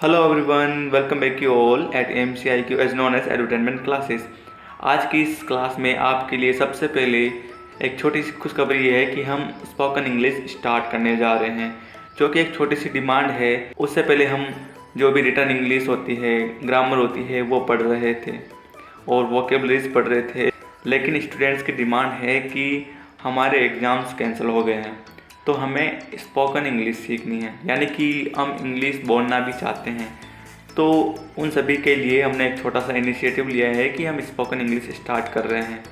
Hello everyone, welcome back you all at MCIQ as known as advertisement classes. आज की इस class में आपके लिए सबसे पहले एक छोटी सी खुशखबरी है कि हम स्पोकन इंग्लिश स्टार्ट करने जा रहे हैं, जो कि एक छोटी सी डिमांड है। उससे पहले हम जो भी रिटर्न इंग्लिश होती है, ग्रामर होती है, वो पढ़ रहे थे और वोकेबलरीज पढ़ रहे थे, लेकिन स्टूडेंट्स की डिमांड है कि हमारे एग्ज़ाम्स कैंसिल हो गए हैं, तो हमें स्पोकन इंग्लिश सीखनी है, यानी कि हम इंग्लिश बोलना भी चाहते हैं। तो उन सभी के लिए हमने एक छोटा सा इनिशिएटिव लिया है कि हम स्पोकन इंग्लिश स्टार्ट कर रहे हैं,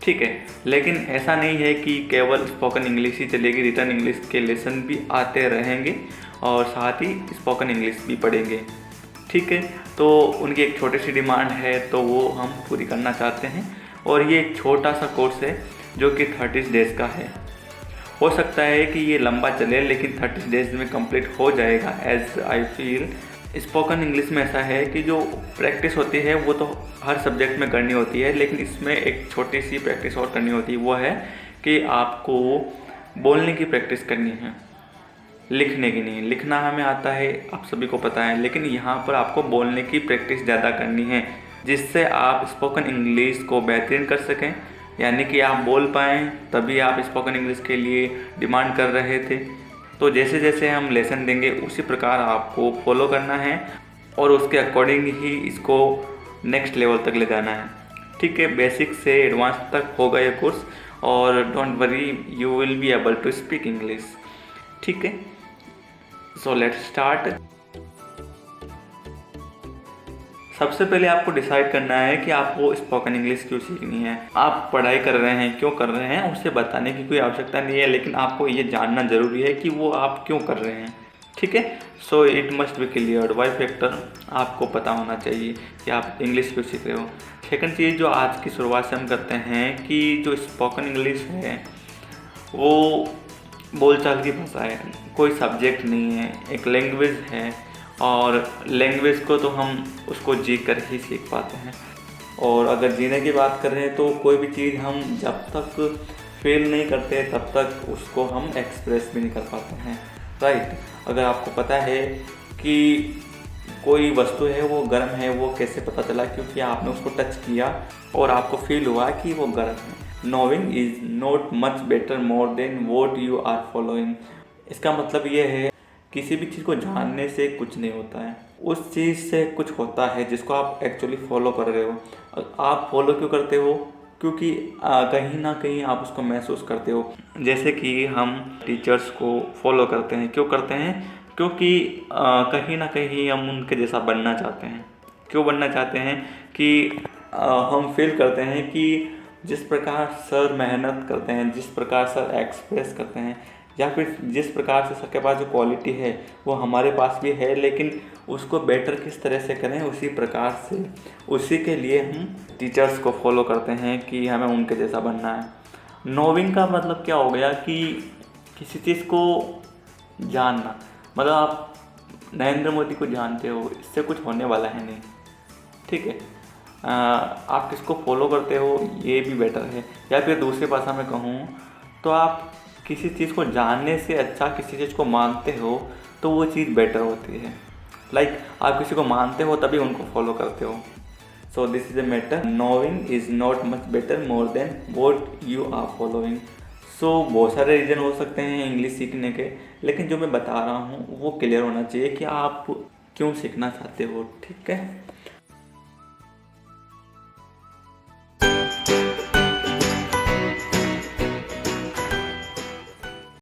ठीक है। लेकिन ऐसा नहीं है कि केवल स्पोकन इंग्लिश ही चलेगी, रिटर्न इंग्लिश के लेसन भी आते रहेंगे और साथ ही स्पोकन इंग्लिश भी पढ़ेंगे, ठीक है। तो उनकी एक छोटी सी डिमांड है, तो वो हम पूरी करना चाहते हैं। और ये एक छोटा सा कोर्स है जो कि 30 डेज़ का है। हो सकता है कि ये लंबा चले, लेकिन 30 डेज़ में कंप्लीट हो जाएगा as I feel. Spoken English में ऐसा है कि जो प्रैक्टिस होती है वो तो हर सब्जेक्ट में करनी होती है, लेकिन इसमें एक छोटी सी प्रैक्टिस और करनी होती है। वो है कि आपको बोलने की प्रैक्टिस करनी है, लिखने की नहीं। लिखना हमें आता है, आप सभी को पता है, लेकिन यहाँ पर आपको बोलने की प्रैक्टिस ज़्यादा करनी है, जिससे आप स्पोकन इंग्लिश को बेहतरीन कर सकें, यानी कि आप बोल पाएँ। तभी आप स्पोकन इंग्लिश के लिए डिमांड कर रहे थे। तो जैसे जैसे हम लेसन देंगे उसी प्रकार आपको फॉलो करना है और उसके अकॉर्डिंग ही इसको नेक्स्ट लेवल तक ले जाना है, ठीक है। बेसिक से एडवांस तक होगा ये कोर्स, और don't worry, you will be able to speak English, ठीक है। So let's start. सबसे पहले आपको डिसाइड करना है कि आपको स्पोकन इंग्लिश क्यों सीखनी है। आप पढ़ाई कर रहे हैं, क्यों कर रहे हैं, उसे बताने की कोई आवश्यकता नहीं है, लेकिन आपको ये जानना ज़रूरी है कि वो आप क्यों कर रहे हैं, ठीक है। So it must be cleared why factor, आपको पता होना चाहिए कि आप इंग्लिश क्यों सीख रहे हो। सेकंड चीज़ जो आज की शुरुआत से हम करते हैं कि जो स्पोकन इंग्लिश है वो बोलचाल की भाषा है, कोई सब्जेक्ट नहीं है, एक लैंग्वेज है। और लैंग्वेज को तो हम उसको जी कर ही सीख पाते हैं। और अगर जीने की बात करें तो कोई भी चीज़ हम जब तक फेल नहीं करते तब तक उसको हम एक्सप्रेस भी नहीं कर पाते हैं, राइट। अगर आपको पता है कि कोई वस्तु है वो गर्म है, वो कैसे पता चला? क्योंकि आपने उसको टच किया और आपको फील हुआ कि वो गर्म है। Knowing is not much better more than what you are following. इसका मतलब ये है, किसी भी चीज़ को जानने से कुछ नहीं होता है, उस चीज़ से कुछ होता है जिसको आप एक्चुअली फॉलो कर रहे हो। आप फॉलो क्यों करते हो? क्योंकि कहीं ना कहीं आप उसको महसूस करते हो। जैसे कि हम टीचर्स को फॉलो करते हैं, क्यों करते हैं? क्योंकि कहीं ना कहीं हम उनके जैसा बनना चाहते हैं। क्यों बनना चाहते हैं? कि हम फील करते हैं कि जिस प्रकार सर मेहनत करते हैं, जिस प्रकार सर एक्सप्रेस करते हैं, या फिर जिस प्रकार से सर के पास जो क्वालिटी है वो हमारे पास भी है, लेकिन उसको बेटर किस तरह से करें, उसी प्रकार से, उसी के लिए हम टीचर्स को फॉलो करते हैं कि हमें उनके जैसा बनना है। नोविंग का मतलब क्या हो गया कि किसी चीज़ को जानना। मतलब आप नरेंद्र मोदी को जानते हो, इससे कुछ होने वाला है नहीं, ठीक है। आप किसको फॉलो करते हो ये भी बेटर है। या फिर दूसरी भाषा में कहूँ तो आप किसी चीज़ को जानने से अच्छा किसी चीज़ को मानते हो तो वो चीज़ बेटर होती है। लाइक आप किसी को मानते हो तभी उनको फॉलो करते हो। So this is a matter, knowing is not much better more than what you are following. So बहुत सारे रीज़न हो सकते हैं इंग्लिश सीखने के, लेकिन जो मैं बता रहा हूँ वो क्लियर होना चाहिए कि आप क्यों सीखना चाहते हो, ठीक है।